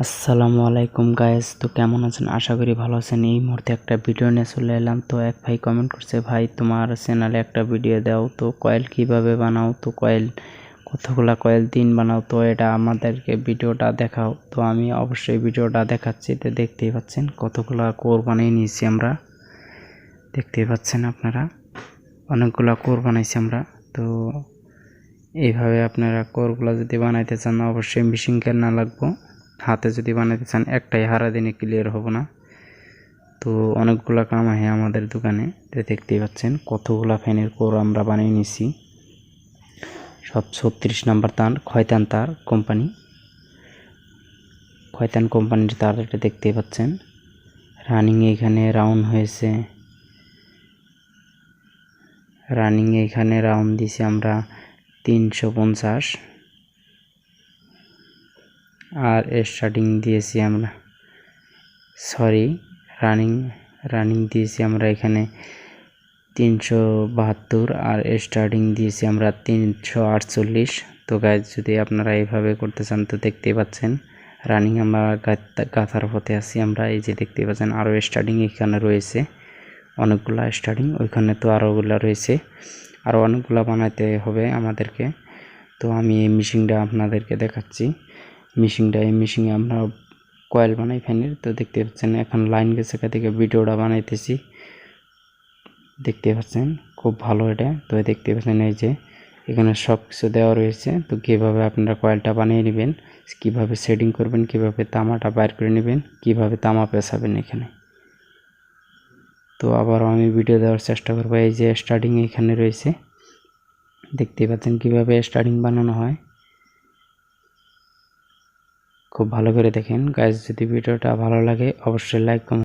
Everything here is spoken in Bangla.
আসসালামু আলাইকুম গাইস, তো কেমন আছেন? আশা করি ভালো আছেন। এই মুহূর্তে একটা ভিডিও নিয়ে চলে এলাম। তো এক ভাই কমেন্ট করছে, ভাই তোমার চ্যানেলে একটা ভিডিও দাও, তো কয়েল কিভাবে বানাও, তো কয়েল কতগুলা কয়েল দিন বানাও, তো এটা আমাদেরকে ভিডিওটা দেখাও। তো আমি অবশ্যই ভিডিওটা দেখাচ্ছি। তো দেখতেই পাচ্ছেন কতগুলা কোর বানিয়ে নিয়েছি আমরা, দেখতেই পাচ্ছেন আপনারা অনেকগুলা কোর বানাইছি আমরা। তো এইভাবে আপনারা কোরগুলা যদি বানাইতে চান অবশ্যই মেশিন কেনা লাগবে। হাতে যদি বানাইতে চান একটাই হারা দিনে ক্লিয়ার হবে না। তো অনেকগুলা কাম আছে আমাদের দোকানে। দেখতেই পাচ্ছেন কতগুলা ফ্যানের কোর আমরা বানিয়ে নিছি। সব 36 নাম্বার তার, খয়তান তার কোম্পানি, খয়তান কোম্পানির তার। এটা দেখতেই পাচ্ছেন রানিং এখানে রাউন্ড হয়েছে। রানিং এখানে রাউন্ড দিছি আমরা 350, আর স্টার্টিং দিয়েছি আমরা রানিং দিয়েছি আমরা এখানে 372, আর স্টার্টিং দিয়েছি আমরা 348। তো গাইজ যদি আপনারা এইভাবে করতে চান তো দেখতেই পাচ্ছেন রানিং আমরা গাথার পথে আছি আমরা। এই যে দেখতেই পাচ্ছেন আরও স্টার্টিং এখানে রয়েছে অনেকগুলা স্টার্টিং, ওইখানে তো আরোগুলা রয়েছে, আরও অনেকগুলা বানাইতে হবে আমাদেরকে। তো আমি এই মেশিনটা আপনাদেরকে দেখাচ্ছি। এই মেশিনে আমরা কয়েল বানাই ফ্যানের। তো দেখতে পাচ্ছেন এখন লাইন গেছে থেকে ভিডিওটা বানাইতেছি, দেখতে পাচ্ছেন খুব ভালো এটা। তো দেখতে পাচ্ছেন এই যে এখানে সব কিছু দেওয়া রয়েছে। তো কীভাবে আপনারা কয়েলটা বানিয়ে নেবেন, কীভাবে সেটিং করবেন, কীভাবে তামাটা বাইর করে নেবেন, কীভাবে তামা পেঁচাবেন এখানে। তো আবারও আমি ভিডিও দেওয়ার চেষ্টা করবো। এই যে স্টার্টিং এখানে রয়েছে, দেখতে পাচ্ছেন কীভাবে স্টার্টিং বানানো হয়। খুব ভালো করে দেখেন গাইজ। যদি ভিডিওটা ভালো লাগে অবশ্যই লাইক কমেন্ট